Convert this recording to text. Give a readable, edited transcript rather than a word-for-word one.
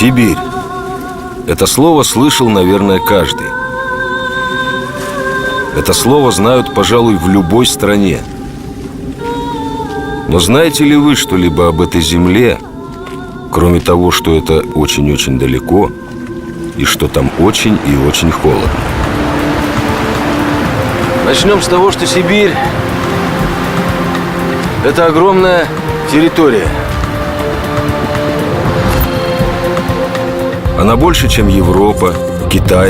Сибирь. Это слово слышал, наверное, каждый. Это слово знают, пожалуй, в любой стране. Но знаете ли вы что-либо об этой земле, кроме того, что это очень-очень далеко и что там очень и очень холодно? Начнем с того, что Сибирь – это огромная территория. Она больше, чем Европа, Китай,